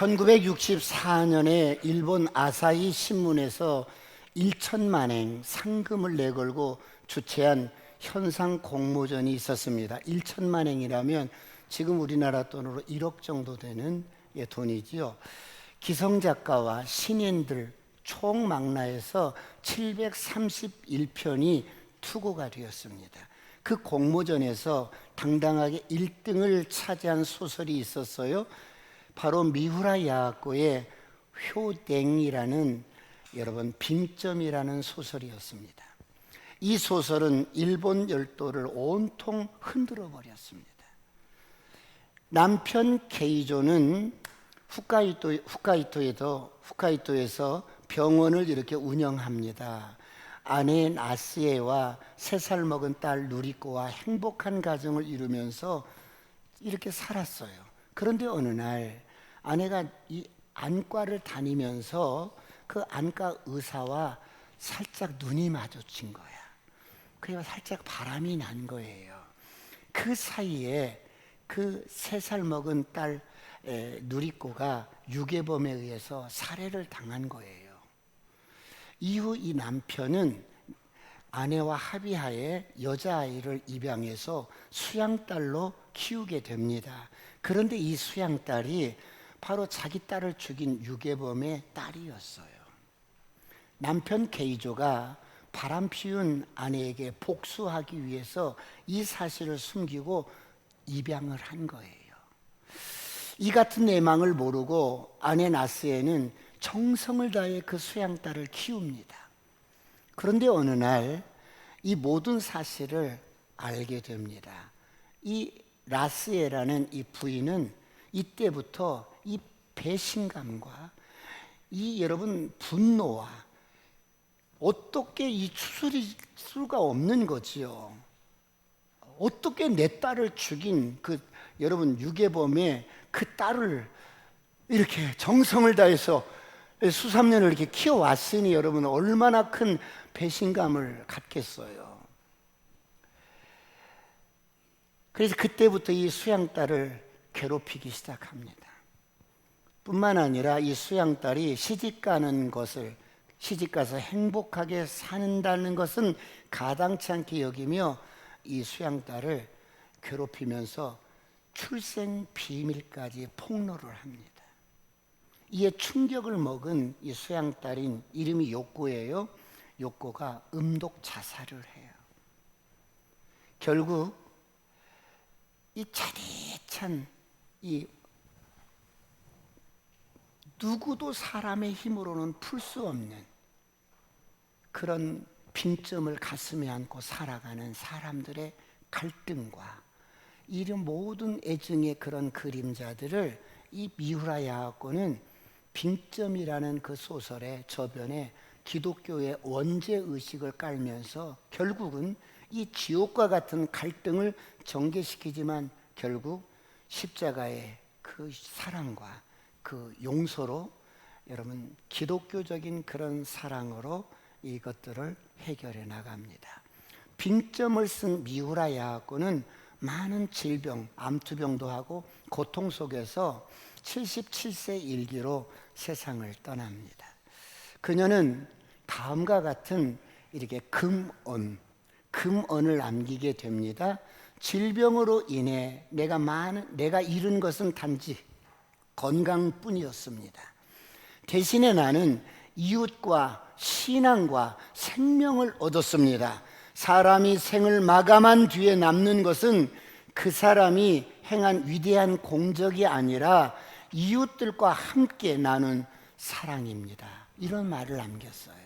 1964년에 일본 아사히 신문에서 1천만엔 상금을 내걸고 주최한 현상 공모전이 있었습니다. 1천만엔이라면 지금 우리나라 돈으로 1억 정도 되는 돈이지요. 기성작가와 신인들 총망라해서 731편이 투고가 되었습니다. 그 공모전에서 당당하게 1등을 차지한 소설이 있었어요. 바로 미후라 야하코의 효댕이라는 여러분 빙점이라는 소설이었습니다. 이 소설은 일본 열도를 온통 흔들어 버렸습니다. 남편 케이조는 홋카이도에서 병원을 이렇게 운영합니다. 아내 나스에와 3살 먹은 딸 누리코와 행복한 가정을 이루면서 이렇게 살았어요. 그런데 어느 날 아내가 이 안과를 다니면서 그 안과 의사와 살짝 눈이 마주친 거야. 그래서 살짝 바람이 난 거예요. 그 사이에 그 3살 먹은 딸 누리코가 유괴범에 의해서 살해를 당한 거예요. 이후 이 남편은 아내와 합의하에 여자아이를 입양해서 수양딸로 키우게 됩니다. 그런데 이 수양딸이 바로 자기 딸을 죽인 유괴범의 딸이었어요. 남편 케이조가 바람 피운 아내에게 복수하기 위해서 이 사실을 숨기고 입양을 한 거예요. 이 같은 내막을 모르고 아내 나스에는 정성을 다해 그 수양딸을 키웁니다. 그런데 어느 날 이 모든 사실을 알게 됩니다. 이 라스에라는 이 부인은 이때부터 이 배신감과 이 여러분 분노와 어떻게 이 추스릴 수가 없는 거지요. 어떻게 내 딸을 죽인 그 여러분 유괴범의 그 딸을 이렇게 정성을 다해서 수삼년을 이렇게 키워왔으니 여러분 얼마나 큰 배신감을 갖겠어요. 그래서 그때부터 이 수양딸을 괴롭히기 시작합니다. 뿐만 아니라 이 수양딸이 시집가서 행복하게 산다는 것은 가당치 않게 여기며 이 수양딸을 괴롭히면서 출생 비밀까지 폭로를 합니다. 이에 충격을 먹은 이 수양딸인 이름이 요코예요. 요코가 음독 자살을 해요. 결국 이 차디찬 이 누구도 사람의 힘으로는 풀 수 없는 그런 빈점을 가슴에 안고 살아가는 사람들의 갈등과 이런 모든 애증의 그런 그림자들을 이 미후라 야하코는 빈점이라는 그 소설의 저변에 기독교의 원죄의식을 깔면서 결국은 이 지옥과 같은 갈등을 전개시키지만 결국 십자가의 그 사랑과 그 용서로 여러분 기독교적인 그런 사랑으로 이것들을 해결해 나갑니다. 빈점을 쓴 미후라 야하코는 많은 질병, 암투병도 하고 고통 속에서 77세 일기로 세상을 떠납니다. 그녀는 다음과 같은 이렇게 금언을 남기게 됩니다. 질병으로 인해 내가 잃은 것은 단지 건강뿐이었습니다. 대신에 나는 이웃과 신앙과 생명을 얻었습니다. 사람이 생을 마감한 뒤에 남는 것은 그 사람이 행한 위대한 공적이 아니라 이웃들과 함께 나눈 사랑입니다. 이런 말을 남겼어요.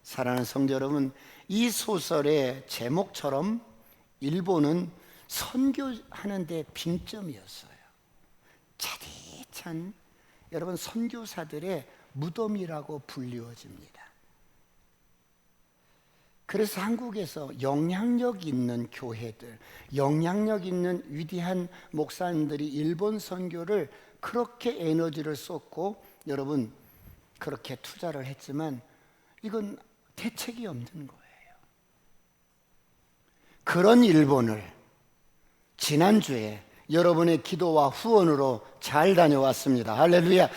사랑하는 성도 여러분, 이 소설의 제목처럼 일본은 선교하는 데 빈점이었어요. 차디찬 여러분 선교사들의 무덤이라고 불리워집니다. 그래서 한국에서 영향력 있는 교회들, 영향력 있는 위대한 목사님들이 일본 선교를 그렇게 에너지를 쏟고 여러분 그렇게 투자를 했지만 이건 대책이 없는 거예요. 그런 일본을 지난주에 여러분의 기도와 후원으로 잘 다녀왔습니다. 할렐루야.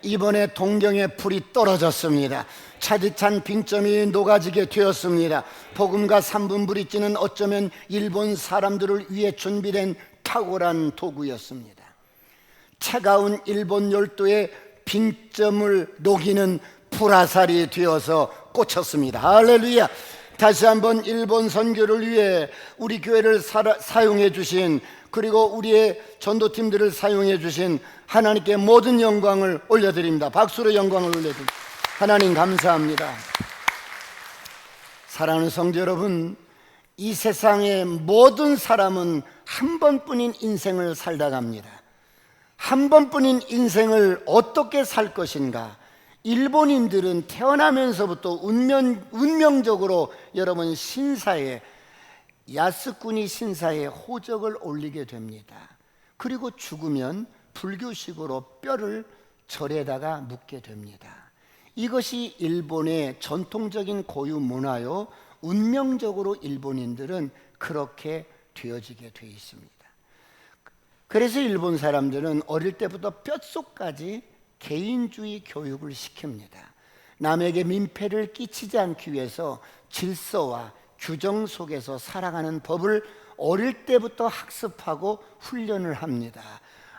이번에 동경의 불이 떨어졌습니다. 차디찬 빙점이 녹아지게 되었습니다. 복음과 3분 브릿지는 어쩌면 일본 사람들을 위해 준비된 탁월한 도구였습니다. 차가운 일본 열도에 빙점을 녹이는 불화살이 되어서 꽂혔습니다. 할렐루야. 다시 한번 일본 선교를 위해 우리 교회를 사용해 주신, 그리고 우리의 전도팀들을 사용해 주신 하나님께 모든 영광을 올려드립니다. 박수로 영광을 올려드립니다. 하나님 감사합니다. 사랑하는 성도 여러분, 이 세상의 모든 사람은 한 번뿐인 인생을 살다 갑니다. 한 번뿐인 인생을 어떻게 살 것인가? 일본인들은 태어나면서부터 운명적으로 여러분 신사에, 야스쿠니 신사에 호적을 올리게 됩니다. 그리고 죽으면 불교식으로 뼈를 절에다가 묻게 됩니다. 이것이 일본의 전통적인 고유 문화요, 운명적으로 일본인들은 그렇게 되어지게 되어 있습니다. 그래서 일본 사람들은 어릴 때부터 뼛속까지 개인주의 교육을 시킵니다. 남에게 민폐를 끼치지 않기 위해서 질서와 규정 속에서 살아가는 법을 어릴 때부터 학습하고 훈련을 합니다.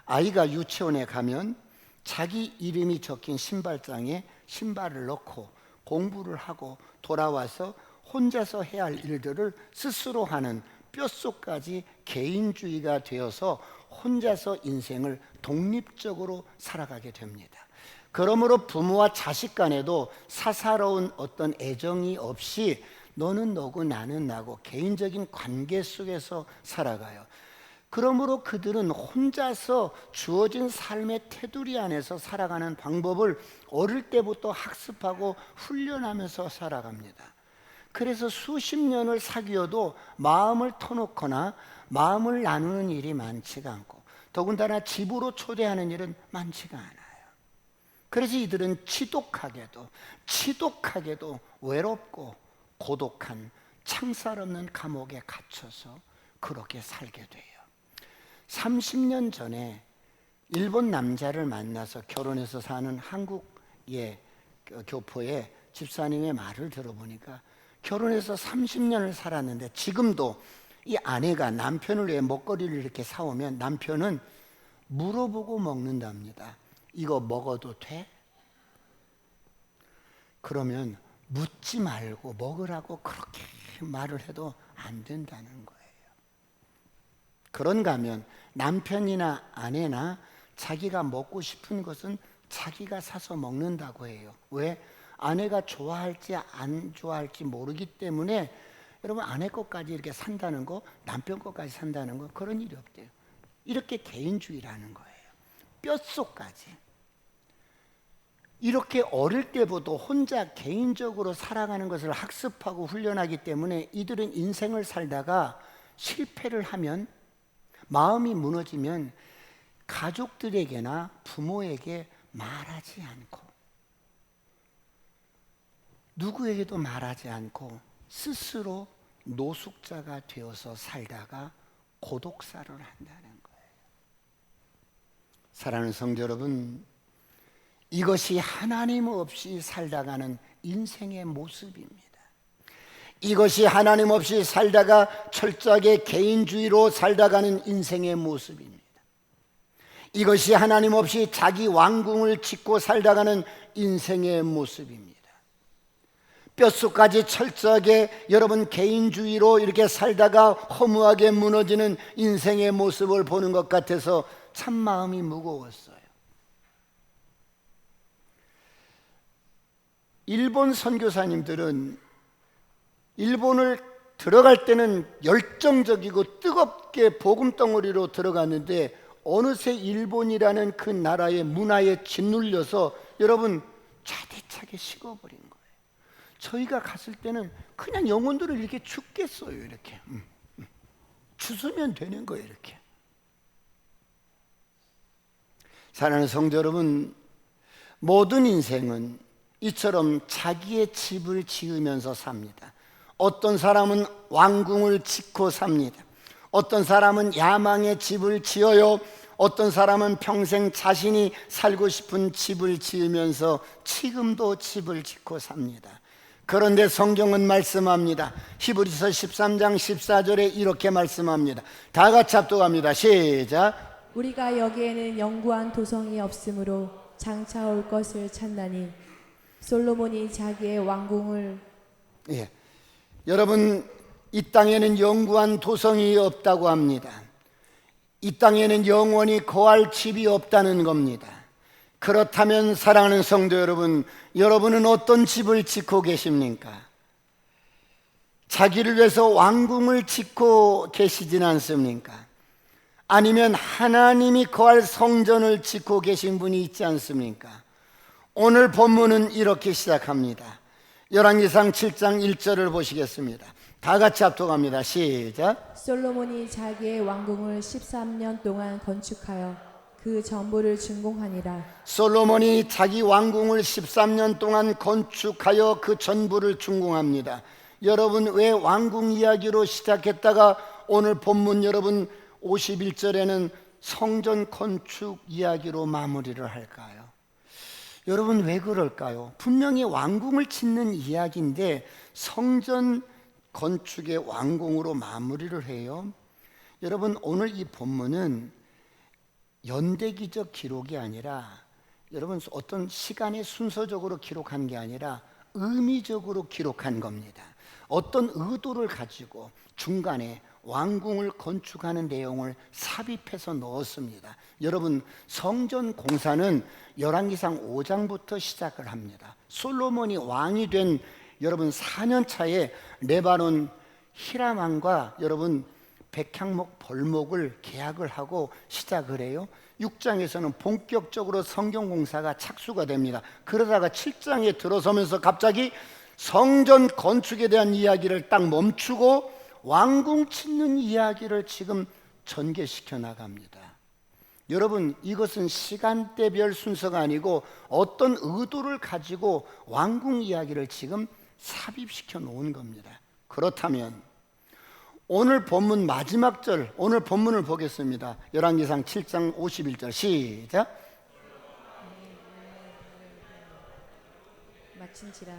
아이가 유치원에 가면 자기 이름이 적힌 신발장에 신발을 넣고 공부를 하고 돌아와서 혼자서 해야 할 일들을 스스로 하는 뼛속까지 개인주의가 되어서 혼자서 인생을 독립적으로 살아가게 됩니다. 그러므로 부모와 자식 간에도 사사로운 어떤 애정이 없이 너는 너고 나는 나고 개인적인 관계 속에서 살아가요. 그러므로 그들은 혼자서 주어진 삶의 테두리 안에서 살아가는 방법을 어릴 때부터 학습하고 훈련하면서 살아갑니다. 그래서 수십 년을 사귀어도 마음을 터놓거나 마음을 나누는 일이 많지가 않고, 더군다나 집으로 초대하는 일은 많지가 않아요. 그래서 이들은 지독하게도 외롭고 고독한 창살 없는 감옥에 갇혀서 그렇게 살게 돼요. 30년 전에 일본 남자를 만나서 결혼해서 사는 한국의 교포의 집사님의 말을 들어보니까 결혼해서 30년을 살았는데 지금도 이 아내가 남편을 위해 먹거리를 이렇게 사오면 남편은 물어보고 먹는답니다. 이거 먹어도 돼? 그러면 묻지 말고 먹으라고 그렇게 말을 해도 안 된다는 거예요. 그런가 하면 남편이나 아내나 자기가 먹고 싶은 것은 자기가 사서 먹는다고 해요. 왜? 아내가 좋아할지 안 좋아할지 모르기 때문에 여러분 아내 것까지 이렇게 산다는 거, 남편 것까지 산다는 거 그런 일이 없대요. 이렇게 개인주의라는 거예요. 뼛속까지. 이렇게 어릴 때부터 혼자 개인적으로 살아가는 것을 학습하고 훈련하기 때문에 이들은 인생을 살다가 실패를 하면, 마음이 무너지면 가족들에게나 부모에게 말하지 않고 누구에게도 말하지 않고 스스로 노숙자가 되어서 살다가 고독사를 한다는 거예요. 사랑하는 성도 여러분, 이것이 하나님 없이 살다가는 인생의 모습입니다. 이것이 하나님 없이 살다가 철저하게 개인주의로 살다가는 인생의 모습입니다. 이것이 하나님 없이 자기 왕궁을 짓고 살다가는 인생의 모습입니다. 뼛속까지 철저하게 여러분 개인주의로 이렇게 살다가 허무하게 무너지는 인생의 모습을 보는 것 같아서 참 마음이 무거웠어요. 일본 선교사님들은 일본을 들어갈 때는 열정적이고 뜨겁게 복음덩어리로 들어갔는데 어느새 일본이라는 그 나라의 문화에 짓눌려서 여러분 차디차게 식어버린 거예요. 저희가 갔을 때는 그냥 영혼들을 이렇게 죽겠어요. 이렇게 주스면 되는 거예요. 이렇게. 사랑하는 성도 여러분, 모든 인생은 이처럼 자기의 집을 지으면서 삽니다. 어떤 사람은 왕궁을 짓고 삽니다. 어떤 사람은 야망의 집을 지어요. 어떤 사람은 평생 자신이 살고 싶은 집을 지으면서 지금도 집을 짓고 삽니다. 그런데 성경은 말씀합니다. 히브리서 13장 14절에 이렇게 말씀합니다. 다 같이 합독합니다. 시작. 우리가 여기에는 영구한 도성이 없으므로 장차 올 것을 찾나니 솔로몬이 자기의 왕궁을 예. 여러분, 이 땅에는 영구한 도성이 없다고 합니다. 이 땅에는 영원히 거할 집이 없다는 겁니다. 그렇다면 사랑하는 성도 여러분, 여러분은 어떤 집을 짓고 계십니까? 자기를 위해서 왕궁을 짓고 계시진 않습니까? 아니면 하나님이 거할 성전을 짓고 계신 분이 있지 않습니까? 오늘 본문은 이렇게 시작합니다. 열왕기상 7장 1절을 보시겠습니다. 다 같이 합독합니다. 시작. 솔로몬이 자기의 왕궁을 13년 동안 건축하여 그 전부를 준공하니라. 솔로몬이 자기 왕궁을 13년 동안 건축하여 그 전부를 준공합니다. 여러분, 왜 왕궁 이야기로 시작했다가 오늘 본문 여러분 51절에는 성전 건축 이야기로 마무리를 할까요? 여러분, 왜 그럴까요? 분명히 왕궁을 짓는 이야기인데 성전 건축의 왕궁으로 마무리를 해요. 여러분, 오늘 이 본문은 연대기적 기록이 아니라 여러분 어떤 시간의 순서적으로 기록한 게 아니라 의미적으로 기록한 겁니다. 어떤 의도를 가지고 중간에 왕궁을 건축하는 내용을 삽입해서 넣었습니다. 여러분, 성전 공사는 열왕기상 5장부터 시작을 합니다. 솔로몬이 왕이 된 여러분 4년 차에 레바논 히람 왕과 여러분 백향목 벌목을 계약을 하고 시작을 해요. 6장에서는 본격적으로 성경 공사가 착수가 됩니다. 그러다가 7장에 들어서면서 갑자기 성전 건축에 대한 이야기를 딱 멈추고 왕궁 짓는 이야기를 지금 전개시켜 나갑니다. 여러분, 이것은 시간대별 순서가 아니고 어떤 의도를 가지고 왕궁 이야기를 지금 삽입시켜 놓은 겁니다. 그렇다면 오늘 본문 마지막 절, 오늘 본문을 보겠습니다. 열왕기상 7장 51절 시작. 마친지라.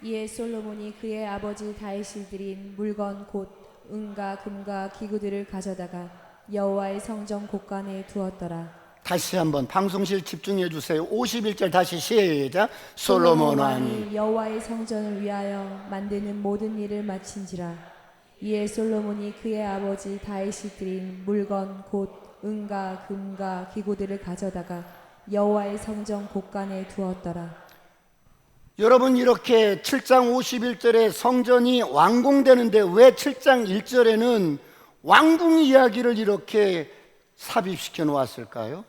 이에 솔로몬이 그의 아버지 다윗이 드린 물건 곧 은과 금과 기구들을 가져다가 여호와의 성전 곳간에 두었더라. 다시 한번 방송실 집중해 주세요. 51절 다시 시작. 솔로몬 왕이 여호와의 성전을 위하여 만드는 모든 일을 마친지라. 이에 솔로몬이 그의 아버지 다윗이 드린 물건 곧 은과 금과 기구들을 가져다가 여호와의 성전 곳간에 두었더라. 여러분, 이렇게 7장 51절에 성전이 완공되는데 왜 7장 1절에는 왕궁 이야기를 이렇게 삽입시켜 놓았을까요?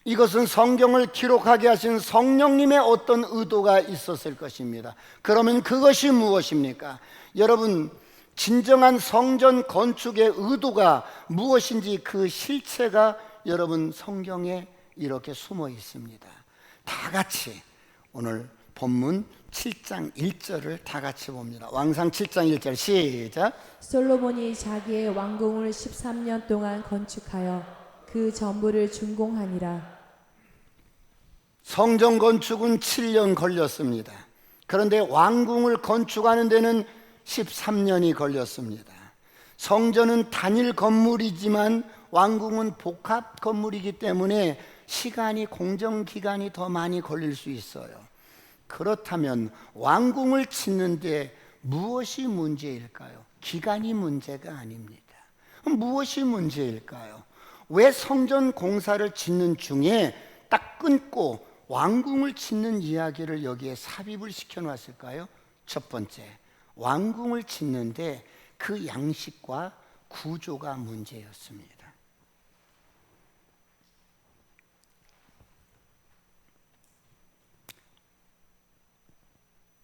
이것은 성경을 기록하게 하신 성령님의 어떤 의도가 있었을 것입니다. 그러면 그것이 무엇입니까? 여러분, 진정한 성전 건축의 의도가 무엇인지 그 실체가 여러분 성경에 이렇게 숨어 있습니다. 다 같이 오늘 본문 7장 1절을 다 같이 봅니다. 왕상 7장 1절 시작. 솔로몬이 자기의 왕궁을 13년 동안 건축하여 그 전부를 준공하니라. 성전 건축은 7년 걸렸습니다. 그런데 왕궁을 건축하는 데는 13년이 걸렸습니다. 성전은 단일 건물이지만 왕궁은 복합 건물이기 때문에 시간이 공정 기간이 더 많이 걸릴 수 있어요. 그렇다면 왕궁을 짓는데 무엇이 문제일까요? 기간이 문제가 아닙니다. 무엇이 문제일까요? 왜 성전 공사를 짓는 중에 딱 끊고 왕궁을 짓는 이야기를 여기에 삽입을 시켜 놨을까요? 첫 번째, 왕궁을 짓는데 그 양식과 구조가 문제였습니다.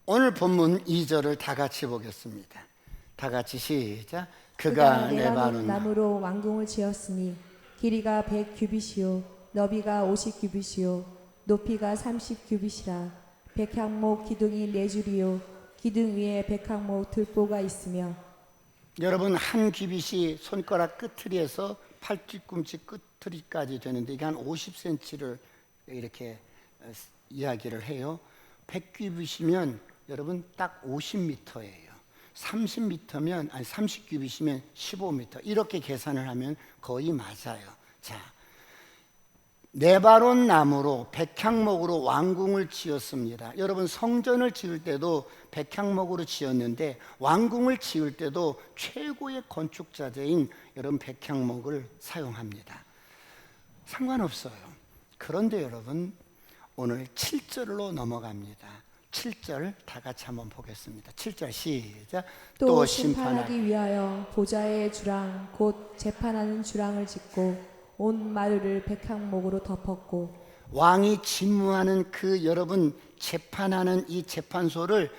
오늘 본문 2절을 다 같이 보겠습니다. 다 같이 시작. 그가 레바논 나무로 왕궁을 지었으니 길이가 100규빗이요 너비가 50규빗이요 높이가 30규빗이라. 백향목 기둥이 4줄이요 기둥 위에 백향목 들보가 있으며 여러분, 한 규빗이 손가락 끝트리에서 팔뒤꿈치 끝트리까지 되는데 이게 한 50cm를 이렇게 이야기를 해요. 100규빗이면 여러분 딱 50m예요. 30m면 아니 30규빗이면 15m. 이렇게 계산을 하면 거의 맞아요. 자, 네바론 나무로 백향목으로 왕궁을 지었습니다. 여러분, 성전을 지을 때도 백향목으로 지었는데 왕궁을 지을 때도 최고의 건축자재인 여러분 백향목을 사용합니다. 상관없어요. 그런데 여러분, 오늘 7절로 넘어갑니다. 7절 다 같이 한번 보겠습니다. 7절 시작. 또 심판하기 위하여 보좌의 주랑 곧 재판하는 주랑을 짓고 온 마루를 백향목으로 덮었고 왕이 집무하는 그 여러분 재판하는 이 재판소를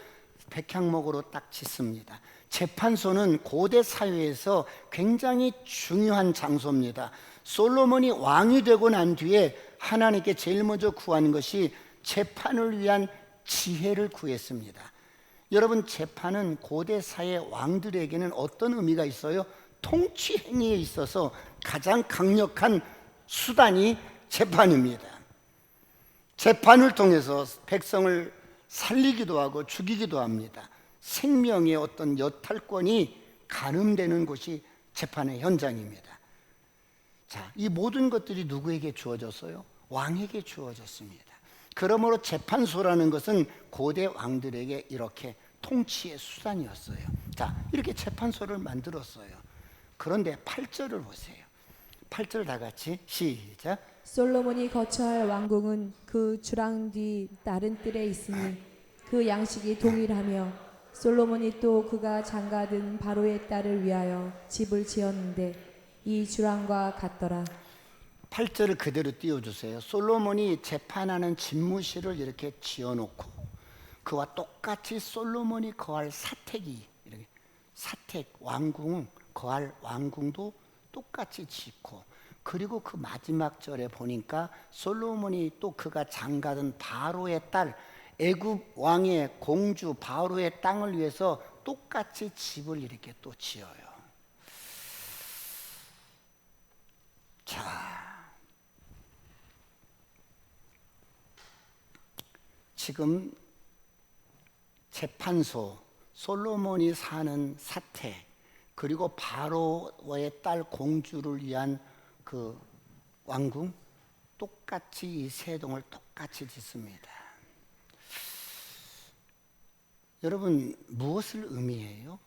백향목으로 딱 짓습니다. 재판소는 고대 사회에서 굉장히 중요한 장소입니다. 솔로몬이 왕이 되고 난 뒤에 하나님께 제일 먼저 구한 것이 재판을 위한 지혜를 구했습니다. 여러분, 재판은 고대 사회 왕들에게는 어떤 의미가 있어요? 통치 행위에 있어서 가장 강력한 수단이 재판입니다. 재판을 통해서 백성을 살리기도 하고 죽이기도 합니다. 생명의 어떤 여탈권이 가늠되는 곳이 재판의 현장입니다. 자, 이 모든 것들이 누구에게 주어졌어요? 왕에게 주어졌습니다. 그러므로 재판소라는 것은 고대 왕들에게 이렇게 통치의 수단이었어요. 자, 이렇게 재판소를 만들었어요. 그런데 8절을 보세요. 8절 다 같이 시작. 솔로몬이 거처할 왕궁은 그 주랑 뒤 다른 뜰에 있으니 그 양식이 동일하며 솔로몬이 또 그가 장가든 바로의 딸을 위하여 집을 지었는데 이 주랑과 같더라. 8절을 그대로 띄워주세요. 솔로몬이 재판하는 집무실을 이렇게 지어놓고 그와 똑같이 솔로몬이 거할 사택이 이렇게 사택 왕궁 거할 왕궁도 똑같이 짓고, 그리고 그 마지막 절에 보니까 솔로몬이 또 그가 장가든 바로의 딸 애굽 왕의 공주 바로의 땅을 위해서 똑같이 집을 이렇게 또 지어요. 자, 지금 재판소, 솔로몬이 사는 사택, 그리고 바로의 딸 공주를 위한 그 왕궁, 똑같이 이 세 동을 똑같이 짓습니다. 여러분, 무엇을 의미해요?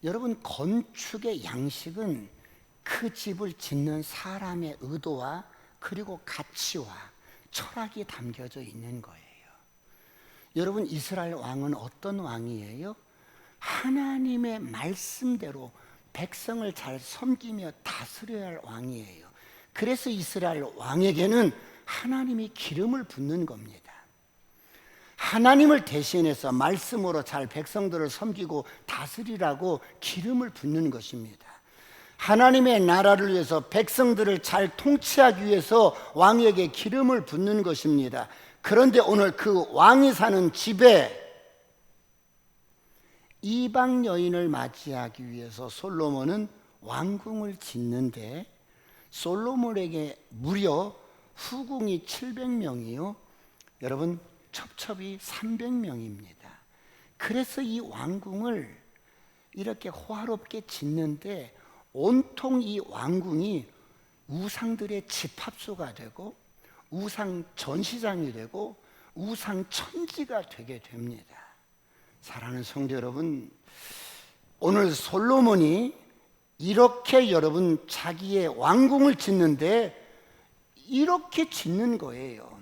여러분, 건축의 양식은 그 집을 짓는 사람의 의도와 그리고 가치와 철학이 담겨져 있는 거예요. 여러분, 이스라엘 왕은 어떤 왕이에요? 하나님의 말씀대로 백성을 잘 섬기며 다스려야 할 왕이에요. 그래서 이스라엘 왕에게는 하나님이 기름을 붓는 겁니다. 하나님을 대신해서 말씀으로 잘 백성들을 섬기고 다스리라고 기름을 붓는 것입니다. 하나님의 나라를 위해서 백성들을 잘 통치하기 위해서 왕에게 기름을 붓는 것입니다. 그런데 오늘 그 왕이 사는 집에 이방 여인을 맞이하기 위해서 솔로몬은 왕궁을 짓는데, 솔로몬에게 무려 후궁이 700명이요 여러분 첩첩이 300명입니다. 그래서 이 왕궁을 이렇게 호화롭게 짓는데 온통 이 왕궁이 우상들의 집합소가 되고 우상 전시장이 되고 우상 천지가 되게 됩니다. 사랑하는 성도 여러분, 오늘 솔로몬이 이렇게 여러분 자기의 왕궁을 짓는데 이렇게 짓는 거예요.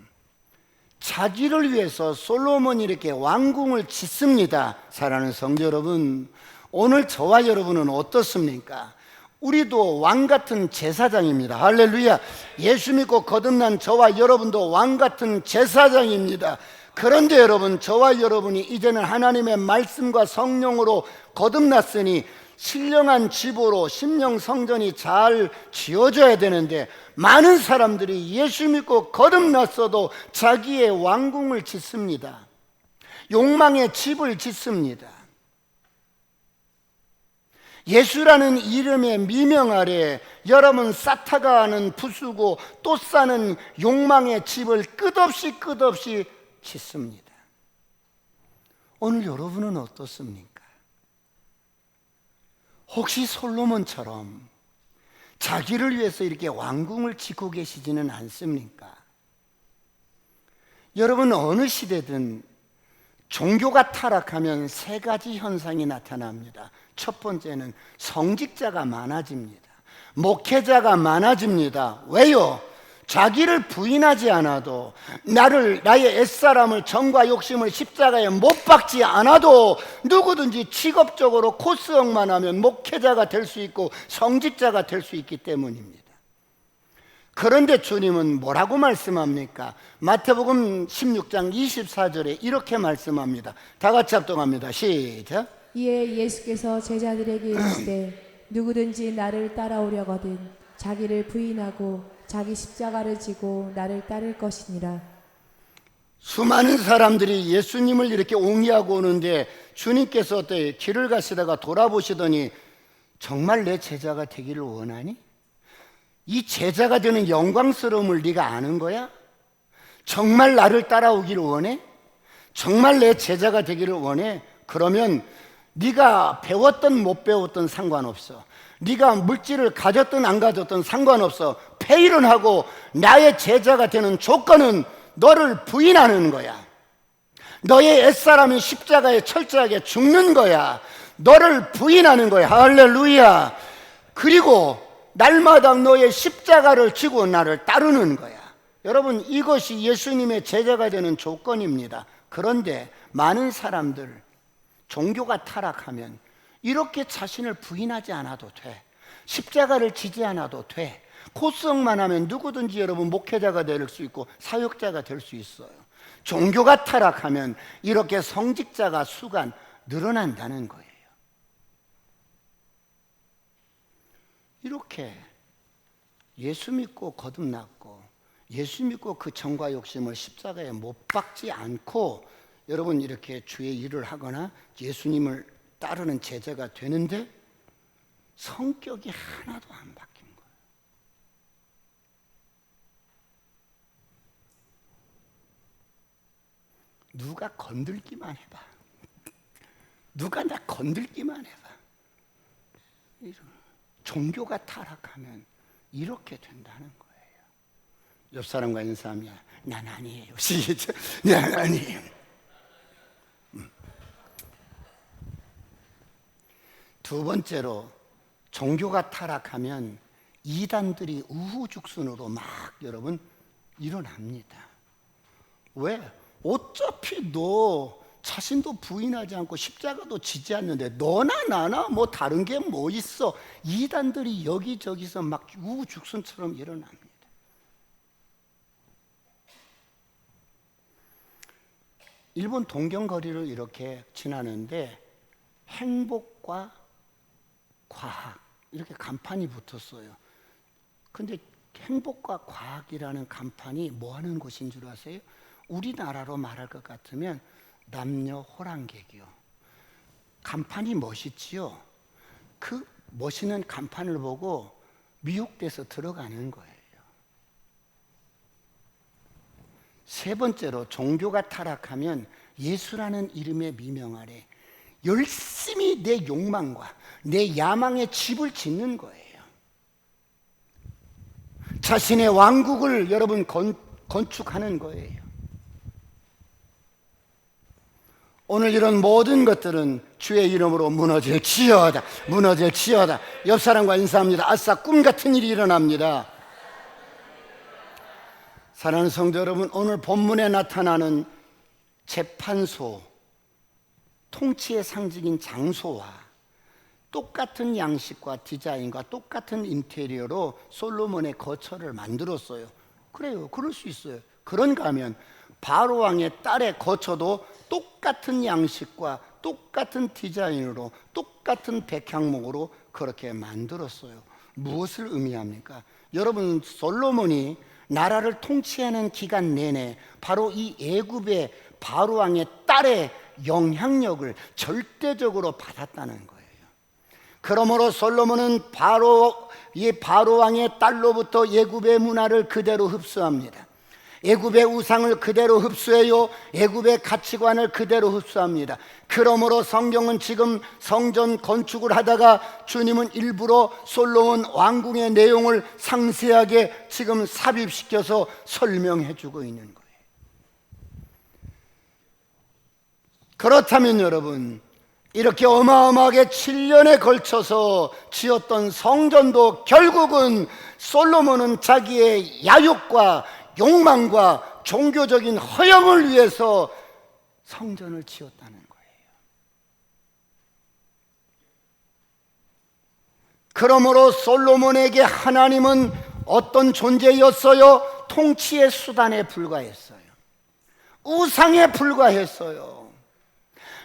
자기를 위해서 솔로몬이 이렇게 왕궁을 짓습니다. 사랑하는 성도 여러분, 오늘 저와 여러분은 어떻습니까? 우리도 왕 같은 제사장입니다. 할렐루야. 예수 믿고 거듭난 저와 여러분도 왕 같은 제사장입니다. 그런데 여러분, 저와 여러분이 이제는 하나님의 말씀과 성령으로 거듭났으니 신령한 집으로 심령 성전이 잘 지어져야 되는데, 많은 사람들이 예수 믿고 거듭났어도 자기의 왕궁을 짓습니다. 욕망의 집을 짓습니다. 예수라는 이름의 미명 아래 여러분 쌓다가는 부수고 또 쌓는 욕망의 집을 끝없이 짓습니다. 오늘 여러분은 어떻습니까? 혹시 솔로몬처럼 자기를 위해서 이렇게 왕궁을 짓고 계시지는 않습니까? 여러분, 어느 시대든 종교가 타락하면 세 가지 현상이 나타납니다. 첫 번째는 성직자가 많아집니다. 목회자가 많아집니다. 왜요? 자기를 부인하지 않아도, 나의 옛사람을 정과 욕심을 십자가에 못 박지 않아도 누구든지 직업적으로 코스형만 하면 목회자가 될 수 있고 성직자가 될 수 있기 때문입니다. 그런데 주님은 뭐라고 말씀합니까? 마태복음 16장 24절에 이렇게 말씀합니다. 다 같이 합동합니다. 시작. 이에 예수께서 제자들에게 이르시되 누구든지 나를 따라오려거든 자기를 부인하고 자기 십자가를 지고 나를 따를 것이니라. 수많은 사람들이 예수님을 이렇게 옹이하고 오는데 주님께서 어때 길을 가시다가 돌아보시더니 정말 내 제자가 되기를 원하니? 이 제자가 되는 영광스러움을 네가 아는 거야? 정말 나를 따라오기를 원해? 정말 내 제자가 되기를 원해? 그러면 네가 배웠든 못 배웠든 상관없어. 네가 물질을 가졌든 안 가졌든 상관없어. 페이를 하고 나의 제자가 되는 조건은 너를 부인하는 거야. 너의 옛사람이 십자가에 철저하게 죽는 거야. 너를 부인하는 거야. 할렐루야. 그리고 날마다 너의 십자가를 지고 나를 따르는 거야. 여러분, 이것이 예수님의 제자가 되는 조건입니다. 그런데 많은 사람들 종교가 타락하면 이렇게 자신을 부인하지 않아도 돼. 십자가를 지지 않아도 돼. 코스형만 하면 누구든지 여러분 목회자가 될 수 있고 사역자가 될 수 있어요. 종교가 타락하면 이렇게 성직자가 수가 늘어난다는 거예요. 이렇게 예수 믿고 거듭났고 예수 믿고 그 정과 욕심을 십자가에 못 박지 않고 여러분 이렇게 주의 일을 하거나 예수님을 따르는 제자가 되는데 성격이 하나도 안 바뀐 거예요. 누가 건들기만 해봐. 누가 나 건들기만 해봐. 종교가 타락하면 이렇게 된다는 거예요. 옆 사람과 인사하면 난 아니에요. 시작. 난 아니에요. 두 번째로 종교가 타락하면 이단들이 우후죽순으로 막 여러분 일어납니다. 왜? 어차피 너 자신도 부인하지 않고 십자가도 지지 않는데 너나 나나 뭐 다른 게 뭐 있어. 이단들이 여기저기서 막 우후죽순처럼 일어납니다. 일본 동경거리를 이렇게 지나는데 행복과 과학 이렇게 간판이 붙었어요. 근데 행복과 과학이라는 간판이 뭐 하는 곳인 줄 아세요? 우리나라로 말할 것 같으면 남녀 호랑객이요. 간판이 멋있지요. 그 멋있는 간판을 보고 미혹돼서 들어가는 거예요. 세 번째로 종교가 타락하면 예수라는 이름의 미명 아래 열심히 내 욕망과 내 야망의 집을 짓는 거예요. 자신의 왕국을 여러분 건축하는 거예요. 오늘 이런 모든 것들은 주의 이름으로 무너질지어다. 무너질지어다. 옆 사람과 인사합니다. 아싸, 꿈 같은 일이 일어납니다. 사랑하는 성도 여러분, 오늘 본문에 나타나는 재판소, 통치의 상징인 장소와 똑같은 양식과 디자인과 똑같은 인테리어로 솔로몬의 거처를 만들었어요. 그래요, 그럴 수 있어요. 그런가 하면 바로 왕의 딸의 거처도 똑같은 양식과 똑같은 디자인으로 똑같은 백향목으로 그렇게 만들었어요. 무엇을 의미합니까? 여러분, 솔로몬이 나라를 통치하는 기간 내내 바로 이 애굽의 바로 왕의 딸의 영향력을 절대적으로 받았다는 거예요. 그러므로 솔로몬은 이 바로 왕의 딸로부터 애굽의 문화를 그대로 흡수합니다. 애굽의 우상을 그대로 흡수해요. 애굽의 가치관을 그대로 흡수합니다. 그러므로 성경은 지금 성전 건축을 하다가 주님은 일부러 솔로몬 왕궁의 내용을 상세하게 지금 삽입시켜서 설명해 주고 있는 거예요. 그렇다면 여러분, 이렇게 어마어마하게 7년에 걸쳐서 지었던 성전도 결국은 솔로몬은 자기의 야욕과 욕망과 종교적인 허영을 위해서 성전을 지었다는 거예요. 그러므로 솔로몬에게 하나님은 어떤 존재였어요? 통치의 수단에 불과했어요. 우상에 불과했어요.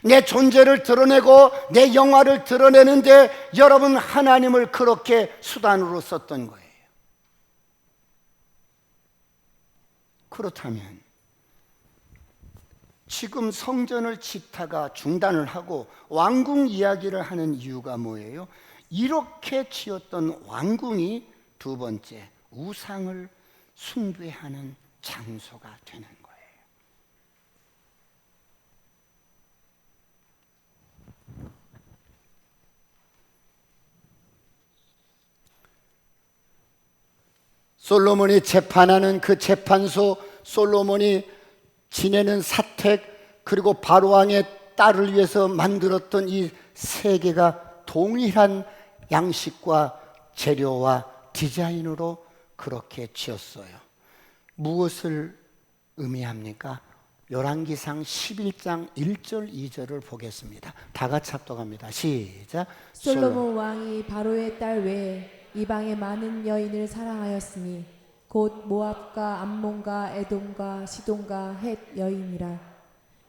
내 존재를 드러내고 내 영화를 드러내는데 여러분, 하나님을 그렇게 수단으로 썼던 거예요. 그렇다면 지금 성전을 짓다가 중단을 하고 왕궁 이야기를 하는 이유가 뭐예요? 이렇게 지었던 왕궁이 두 번째, 우상을 숭배하는 장소가 되는 거예요. 솔로몬이 재판하는 그 재판소, 솔로몬이 지내는 사택, 그리고 바로왕의 딸을 위해서 만들었던 이 세 개가 동일한 양식과 재료와 디자인으로 그렇게 지었어요. 무엇을 의미합니까? 열왕기상 11장 1절 2절을 보겠습니다. 다 같이 합독합니다. 시작. 솔로몬 왕이 바로의 딸 외에 이방의 많은 여인을 사랑하였으니 곧 모압과 암몬과 에돔과 시돈과 헷 여인이라.